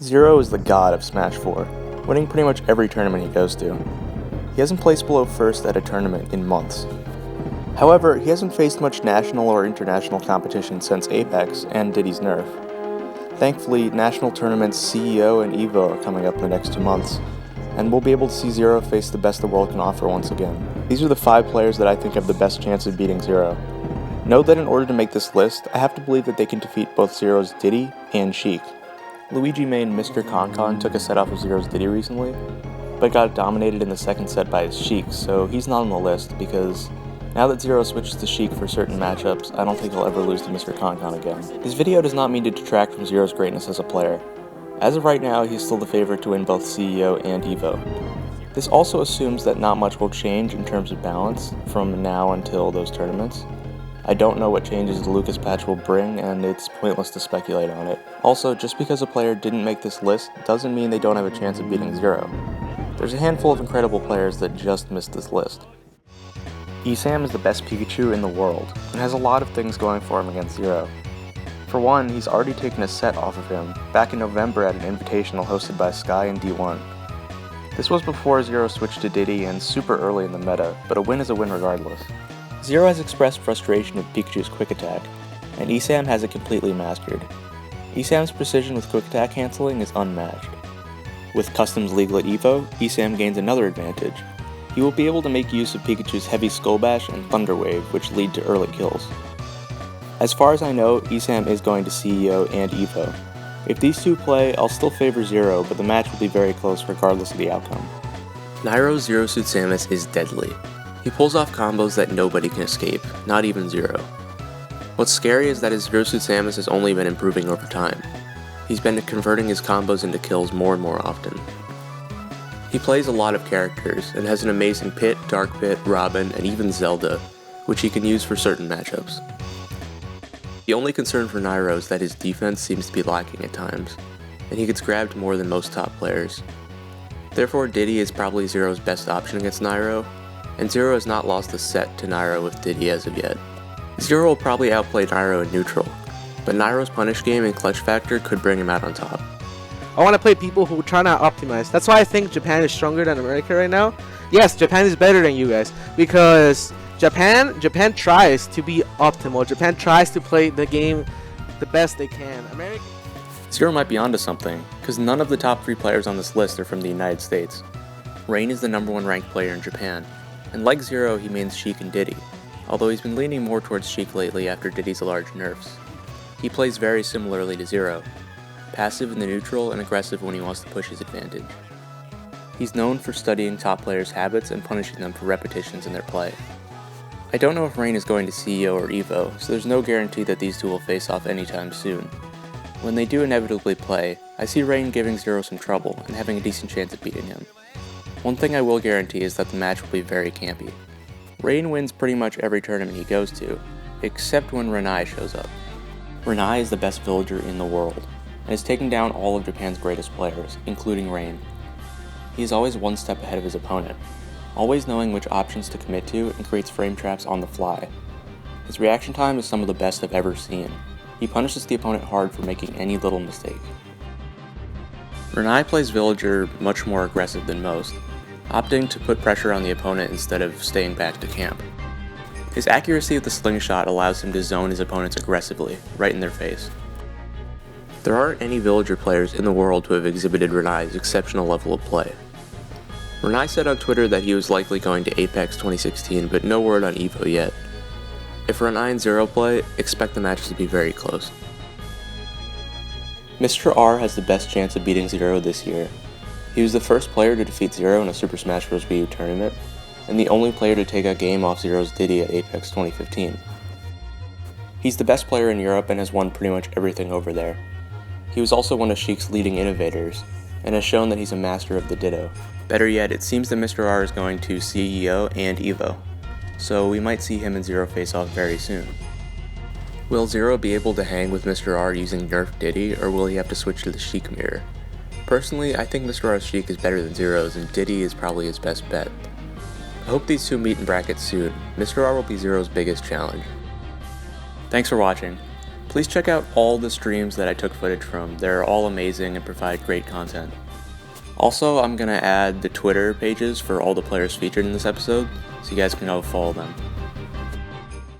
ZeRo is the god of Smash 4, winning pretty much every tournament he goes to. He hasn't placed below first at a tournament in months. However, he hasn't faced much national or international competition since Apex and Diddy's nerf. Thankfully, national tournaments CEO and EVO are coming up in the next 2 months, and we'll be able to see ZeRo face the best the world can offer once again. These are the 5 players that I think have the best chance of beating ZeRo. Note that in order to make this list, I have to believe that they can defeat both ZeRo's Diddy and Sheik. Luigi main Mr. Concon took a set off of ZeRo's Diddy recently, but got dominated in the second set by his Sheik, so he's not on the list because now that ZeRo switches to Sheik for certain matchups, I don't think he'll ever lose to Mr. Concon again. This video does not mean to detract from ZeRo's greatness as a player. As of right now, he's still the favorite to win both CEO and EVO. This also assumes that not much will change in terms of balance from now until those tournaments. I don't know what changes the Lucas patch will bring, and it's pointless to speculate on it. Also, just because a player didn't make this list doesn't mean they don't have a chance of beating ZeRo. There's a handful of incredible players that just missed this list. Esam is the best Pikachu in the world, and has a lot of things going for him against ZeRo. For one, he's already taken a set off of him, back in November at an invitational hosted by Sky and D1. This was before ZeRo switched to Diddy and super early in the meta, but a win is a win regardless. ZeRo has expressed frustration with Pikachu's quick attack, and Esam has it completely mastered. Esam's precision with quick attack cancelling is unmatched. With customs legal at EVO, Esam gains another advantage. He will be able to make use of Pikachu's heavy Skull Bash and Thunder Wave, which lead to early kills. As far as I know, Esam is going to CEO and EVO. If these two play, I'll still favor ZeRo, but the match will be very close regardless of the outcome. Nairo's Zero Suit Samus is deadly. He pulls off combos that nobody can escape, not even ZeRo. What's scary is that his Zero Suit Samus has only been improving over time. He's been converting his combos into kills more and more often. He plays a lot of characters, and has an amazing Pit, Dark Pit, Robin, and even Zelda, which he can use for certain matchups. The only concern for Nairo is that his defense seems to be lacking at times, and he gets grabbed more than most top players. Therefore, Diddy is probably ZeRo's best option against Nairo, and ZeRo has not lost a set to Nairo with Diddy as of yet. ZeRo will probably outplay Nairo in neutral, but Nairo's punish game and clutch factor could bring him out on top. I want to play people who try to optimize. That's why I think Japan is stronger than America right now. Yes, Japan is better than you guys, because Japan tries to be optimal. Japan tries to play the game the best they can. America... ZeRo might be onto something, because none of the top 3 players on this list are from the United States. Rain is the #1 ranked player in Japan, and like ZeRo, he mains Sheik and Diddy, although he's been leaning more towards Sheik lately after Diddy's large nerfs. He plays very similarly to ZeRo, passive in the neutral and aggressive when he wants to push his advantage. He's known for studying top players' habits and punishing them for repetitions in their play. I don't know if Rain is going to CEO or EVO, so there's no guarantee that these two will face off anytime soon. When they do inevitably play, I see Rain giving ZeRo some trouble and having a decent chance of beating him. One thing I will guarantee is that the match will be very campy. Rain wins pretty much every tournament he goes to, except when Renai shows up. Renai is the best villager in the world, and has taken down all of Japan's greatest players, including Rain. He is always one step ahead of his opponent, always knowing which options to commit to and creates frame traps on the fly. His reaction time is some of the best I've ever seen. He punishes the opponent hard for making any little mistake. Renai plays villager much more aggressive than most, opting to put pressure on the opponent instead of staying back to camp. His accuracy with the slingshot allows him to zone his opponents aggressively, right in their face. There aren't any villager players in the world who have exhibited Renai's exceptional level of play. Renai said on Twitter that he was likely going to Apex 2016, but no word on EVO yet. If Renai and ZeRo play, expect the match to be very close. Mr. R has the best chance of beating ZeRo this year. He was the first player to defeat ZeRo in a Super Smash Bros. Wii U tournament, and the only player to take a game off ZeRo's Diddy at Apex 2015. He's the best player in Europe and has won pretty much everything over there. He was also one of Sheik's leading innovators, and has shown that he's a master of the Ditto. Better yet, it seems that Mr. R is going to CEO and EVO, so we might see him and ZeRo face off very soon. Will ZeRo be able to hang with Mr. R using Nerf Diddy, or will he have to switch to the Sheik mirror? Personally, I think Mr. R's Sheik is better than ZeRo's, and Diddy is probably his best bet. I hope these two meet in brackets soon. Mr. R will be ZeRo's biggest challenge. Thanks for watching. Please check out all the streams that I took footage from. They're all amazing and provide great content. Also, I'm gonna add the Twitter pages for all the players featured in this episode, so you guys can go follow them.